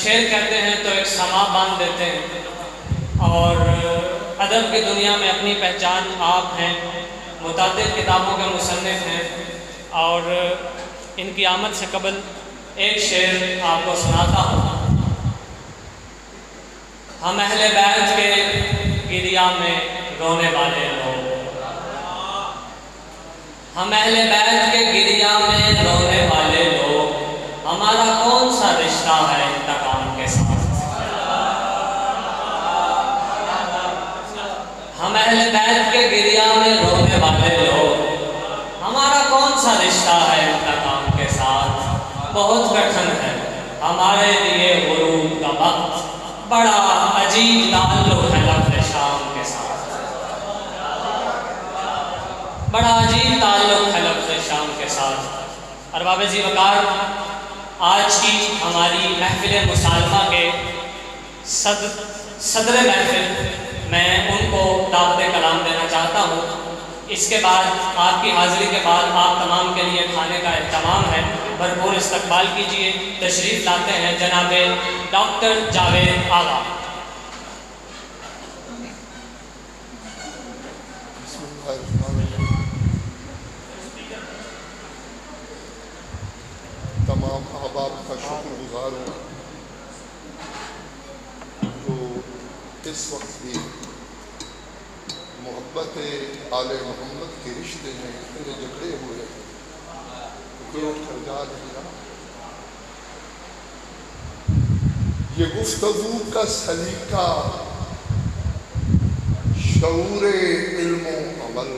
شعر کہتے ہیں تو ایک سما باندھ دیتے ہیں، اور ادب کی دنیا میں اپنی پہچان آپ ہیں، متعدد کتابوں کے مصنف ہیں، اور ان کی آمد سے قبل ایک شعر آپ کو سناتا ہوں۔ ہم اہل بیت کے گریا میں رونے والے لوگ، ہم اہل بیت کے گریا میں رونے والے لوگ، ہمارا کون سا رشتہ ہے انتقام کے ساتھ؟ ہم اہل بیت کے گریا میں رونے والے لوگ، ہمارا کون سا رشتہ ہے انتقام کے ساتھ؟ بہت کٹھن ہے ہمارے لیے غروب کا وقت، بڑا عجیب تعلق ہے لفظ شام کے ساتھ، بڑا عجیب تعلق ہے لفظ شام کے ساتھ۔ ارباب ذی وقار، آج کی ہماری محفل مصالحہ کے صدر محفل، میں ان کو دعوت کلام دینا چاہتا ہوں۔ اس کے بعد آپ کی حاضری کے بعد آپ تمام کے لیے کھانے کا اہتمام ہے، بھرپور استقبال کیجیے۔ تشریف لاتے ہیں جناب ڈاکٹر جاوید آغا۔ تمام احباب کا شکر گزار ہوں جو اس وقت بھی محبت آل محمد کے رشتے میں اتنے جکڑے ہوئے کوئی اٹھ کر جا نہیں رہا۔ یہ گفتگو کا سلیقہ شعور علم و عمل،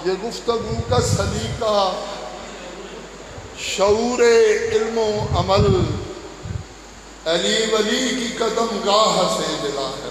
یہ گفتگو کا سلیقہ شعور علم و عمل علی ولی کی قدم گاہ سے ملا ہے۔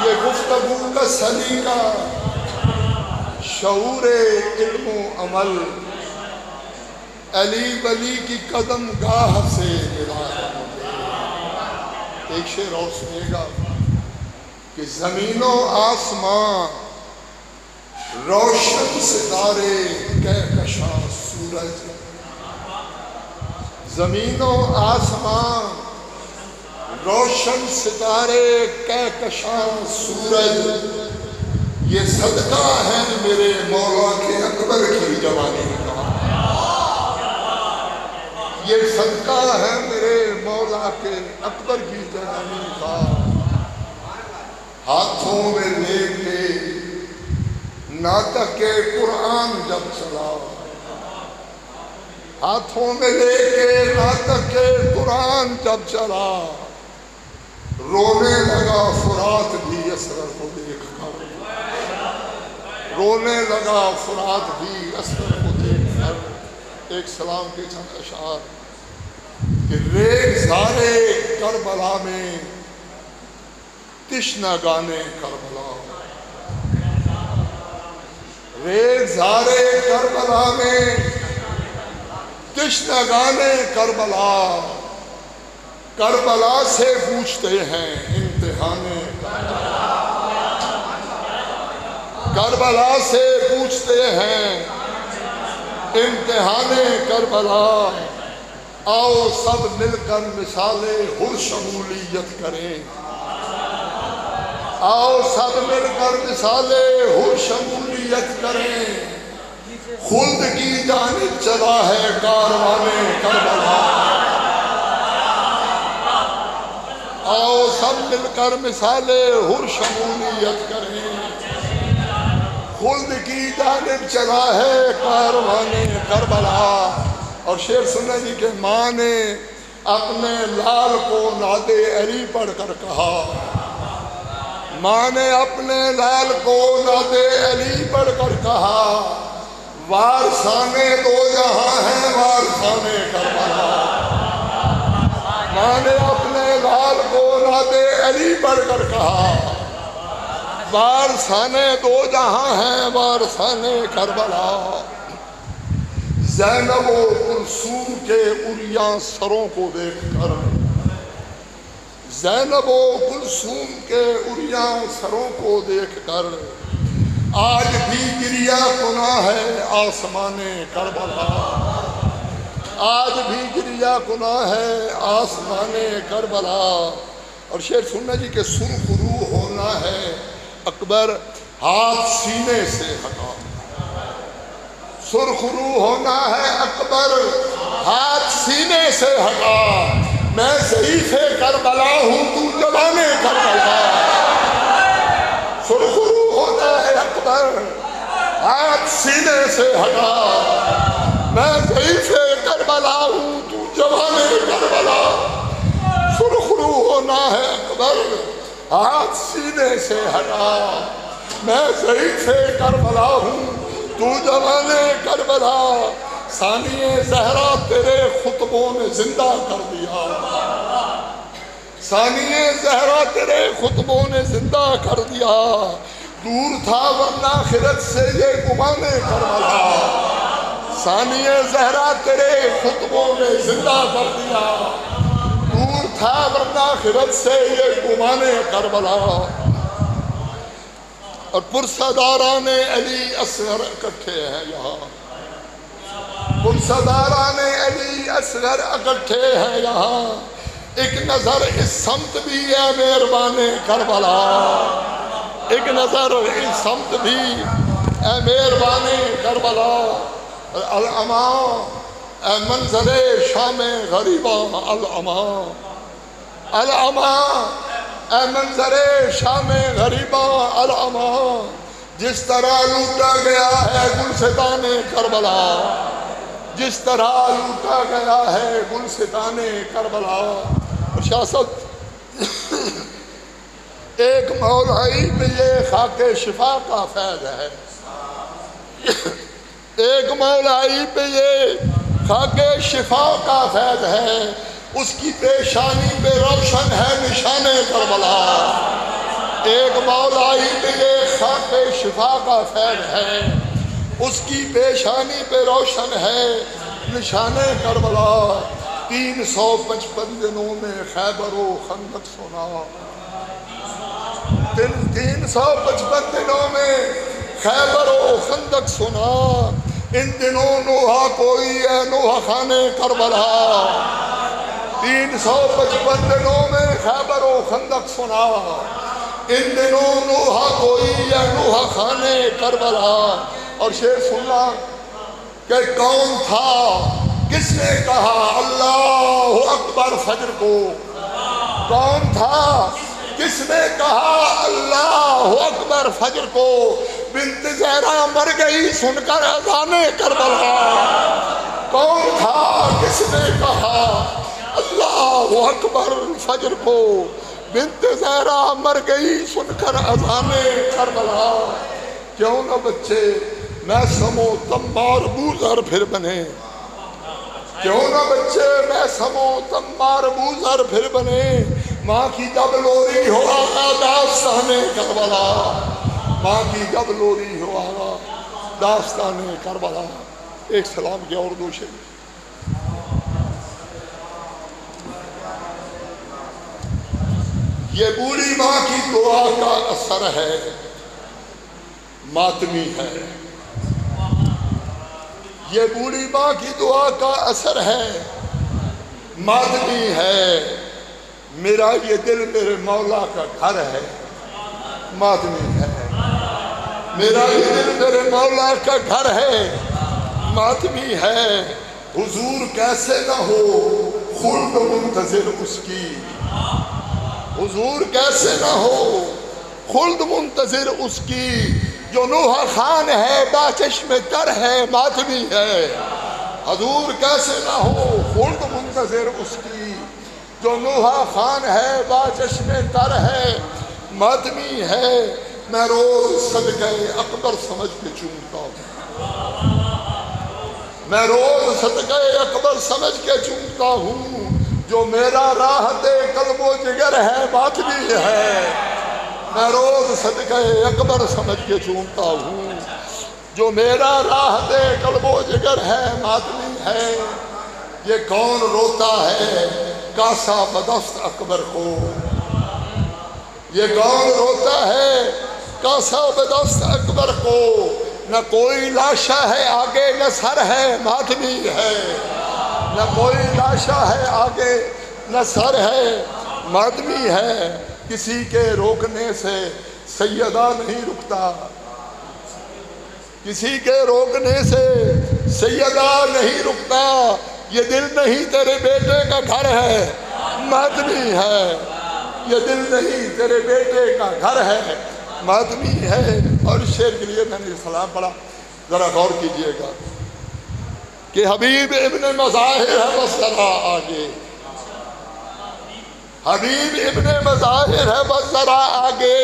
یہ گفتگو کا سلیقہ شعور علم و عمل علی ولی کی قدم گاہ سے ملا ہے۔ ایک شعر اور سنیے گا کہ زمین و آسمان روشن ستارے کہکشاں سورج، زمین و آسمان روشن ستارے کہکشاں سورج، یہ صدقہ ہے میرے مولا کے اکبر کی جوانی کا، یہ صدقہ ہے میرے مولا کے اکبر کی جوانی کا۔ ہاتھوں میں لے کے ناطق قرآن جب چلا، ہاتھوں میں لے کے ناطق قرآن جب چلا، رونے لگا فرات بھی اسرر کو دیکھ کر، رونے لگا فرات بھی اسرر کو دیکھ کر۔ ایک سلام کے چند اشعار کہ ریگزارے کربلا میں تشنہ گانے کربلا، ریگزارے کربلا میں تشنہ گانے کربلا، کربلا سے پوچھتے ہیں امتحان کربلا، کربلا سے پوچھتے ہیں امتحان کربلا۔ آؤ سب مل کر مثال ہر شمولیت کریں، آؤ سب مل کر مثال ہر شمولیت کریں، خلد کی جانب چلا ہے کاروان کربلا۔ آؤ سب مل کر مثال ہر شمولیت کریں، خلد کی جانب چلا ہے کاروان کربلا۔ اور شعر سننا جی کہ ماں نے اپنے لال کو ناد علی پڑھ کر کہا، ماں نے اپنے لال کو ناد علی پڑھ کر کہا، وارثانے دو جہاں ہیں وارثانے کربلا۔ ماں نے اپنے لال کو ناد علی پڑھ کر کہا، وارثانے دو جہاں ہیں وارثانے کربلا۔ زینب و کلثوم کے عریاں سروں کو دیکھ کر، زینب و کلثوم کے عریاں سروں کو دیکھ کر آج بھی گریا کنا ہے آسمان کربلا، آج بھی گریا کنا ہے آسمان کربلا۔ اور شعر سننا جی کہ سرخ روح ہونا ہے اکبر ہاتھ سینے سے ہٹا، سرخ روح ہونا ہے اکبر ہاتھ سینے سے ہٹا، میں ضعیف کربلا ہوں تو جوان کربلا۔ سرخ روح ہونا ہے اکبر ہاتھ سینے سے ہٹا، میں ضعیف کربلا ہوں تو جوان کربلا۔ سرخ روح ہونا ہے اکبر ہاتھ سینے سے ہٹا، میں ضعیف کربلا ہوں تو جوان کربلا۔ ثانی زہرا تیرے خطبوں نے زندہ کر دیا، ثانی زہرا تیرے خطبوں نے زندہ کر دیا، دور تھا ورنہ خرد سے یہ گمان کربلا۔ ثانی زہرا تیرے خطبوں نے زندہ کر دیا، دور تھا ورنہ خرد سے یہ گمان کربلا۔ اور پرسداران علی اصغر اکٹھے ہیں یہاں، پرسداران علی اصغر اکٹھے ہیں یہاں، ایک نظر اس سمت بھی ہے مہربان کربلا، ایک نظر اس سمت بھی اے مہربان کربلا۔ الاما اے منظر شام غریباں، الاما الاما اے منظر شام غریباں، الاما جس طرح لوٹا گیا ہے گلستان کربلا، جس طرح لوٹا گیا ہے گلستان کربلا۔ اور شاہ صاحب ایک مولائی پہ یہ خاک شفا کا فیض ہے، ایک مولائی پہ یہ خاک شفا کا فیض ہے، اس کی پیشانی پہ روشن ہے نشان کربلا۔ ایک مولائی پہ یہ خاک شفا کا فیض ہے، اس کی پیشانی پہ روشن ہے نشان کربلا۔ 355 دنوں میں خیبر و خندق سنا، 355 دنوں میں خیبر و خندق سنا، ان دنوں نوحہ کوئی ہے نوحہ خانے کربلا۔ 355 دنوں میں خیبر و خندق سنا، ان دنوں نوحہ کوئی ہے نوحہ خانے کربلا۔ اور شعر سننا کہ کون تھا کس نے کہا اللہ اکبر فجر کو، کون تھا کس نے کہا اللہ اکبر فجر کو، بنت زہرا مر گئی سن کر اذان کربلا۔ کون تھا کس نے کہا اللہ اکبر فجر کو، بنت زہرا مر گئی سن کر اذان کربلا۔ کیوں نہ بچے میں سمو تمار بوزر پھر بنے، کیوں نہ بچے میں سمو تمار بوزر پھر بنے، ماں کی جب لوری ہو آغا داستان کربلا، ماں کی جب لوری ہو آغا داستان کربلا۔ ایک سلام کیا اور دو شعر۔ یہ بوڑھی ماں کی دعا کا اثر ہے، ماتمی ہے، یہ بوڑھی ماں کی دعا کا اثر ہے، ماتمی ہے، میرا یہ دل میرے مولا کا گھر ہے، ماتمی ہے، میرا یہ دل میرے مولا کا گھر ہے، ماتمی ہے، حضور کیسے نہ ہو خلد منتظر اس کی، حضور کیسے نہ ہو خلد منتظر اس کی، جو نوحہ خان ہے با چشم تر ہے، ماتمی ہے، حضور کیسے نہ ہو خلد منتظر اس کی، جو نوحہ خان ہے با چشم تر ہے، ماتمی ہے، میں روز صدقہ اکبر سمجھ کے چومتا ہوں، میں روز صدقہ اکبر سمجھ کے چومتا ہوں، جو میرا راحت قلب و جگر ہے، ماتمی ہے، میں روز صدقہ اکبر سمجھ کے چومتا ہوں، جو میرا راحت قلب و جگر ہے، ماتمی ہے، یہ کون روتا ہے کاسا بدست اکبر کو، یہ کون روتا ہے رقاصہ بدست اکبر کو، نہ کوئی لاشا ہے آگے نہ سر ہے ماتمی ہے، نہ کوئی لاشا ہے آگے نہ سر ہے ماتمی ہے، کسی کے روکنے سے سیدہ نہیں رکتا، کسی کے روکنے سے سیدہ نہیں رکتا، یہ دل نہیں تیرے بیٹے کا گھر ہے ماتمی ہے، یہ دل نہیں تیرے بیٹے کا گھر ہے ماتمی ہے۔ اور اس شعر کے لیے میں نے سلام پڑھا، ذرا غور کیجئے گا کہ حبیب ابن مظاہر ہے بس ذرا آگے، حبیب ابن مظاہر ہے بس ذرا آگے،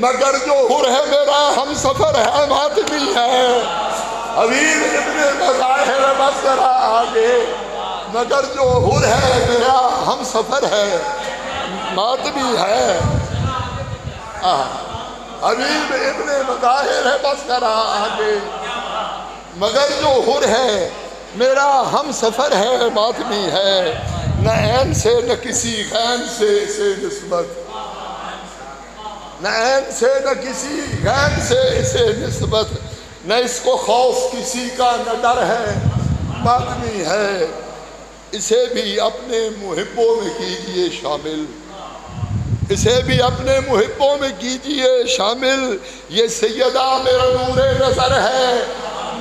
مگر جو حر ہے میرا ہم سفر ہے ماتمی ہے، حبیب ابن مظاہر ہے بس ذرا آگے، مگر جو حر ہے میرا ہم سفر ہے ماتمی ہے، حبیب ابن مظاہر ہے بس ذرا آگے، مگر جو حر ہے میرا ہم سفر ہے ماتمی ہے، نہ عین سے نہ کسی غین سے اسے نسبت، نہ عین سے نہ کسی غین سے اسے نسبت، نہ اس کو خوف کسی کا نہ ڈر ہے ماتمی ہے، اسے بھی اپنے محبوں میں کیجئے شامل، اسے بھی اپنے محبوں میں کیجئے شامل، یہ سیدہ میرا نور نظر ہے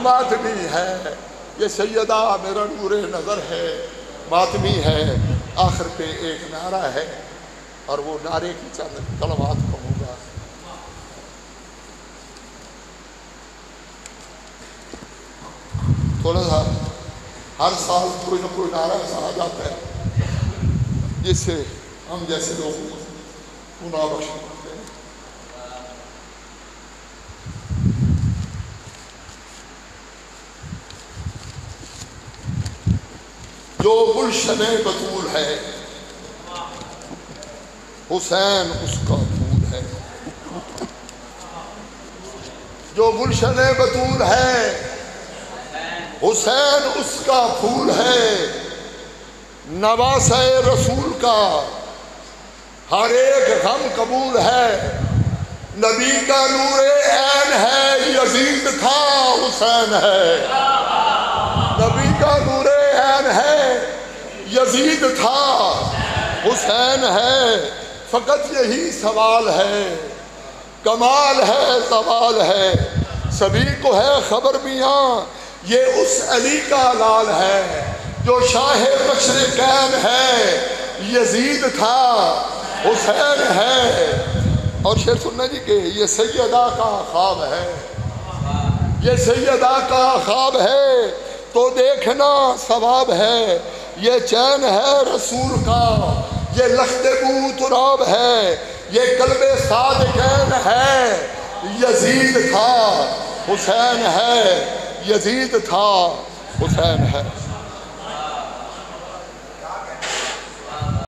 ماتمی ہے، یہ سیدہ میرا نور نظر ہے ماتمی ہے۔ آخر پہ ایک نعرہ ہے اور وہ نعرے کی چند کلمات کہوں گا۔ تھوڑا سا ہر سال کوئی نہ کوئی نعرہ ایسا آ جاتا ہے جس سے ہم جیسے لوگ گناہ بخش کرتے ہیں۔ جو گلشن بطول ہے حسین اس کا پھول ہے، جو گلشن بطول ہے حسین اس کا پھول ہے، نواسہ رسول کا ہر ایک غم قبول ہے، نبی کا نور عین ہے یزید تھا حسین ہے، نبی کا نور عین ہے یزید تھا حسین ہے، فقط یہی سوال ہے، کمال ہے زوال ہے، سبھی کو ہے خبر میاں یہ اس علی کا لال ہے، جو شاہ مشرقین ہے یزید تھا حسین ہے۔ اور شعر سننا جی کہ یہ سیدہ کا خواب ہے، یہ سیدہ کا خواب ہے تو دیکھنا ثواب ہے، یہ چین ہے رسول کا یہ لخت بو تراب ہے، یہ قلب صادقین ہے یزید تھا حسین ہے، یزید تھا حسین ہے۔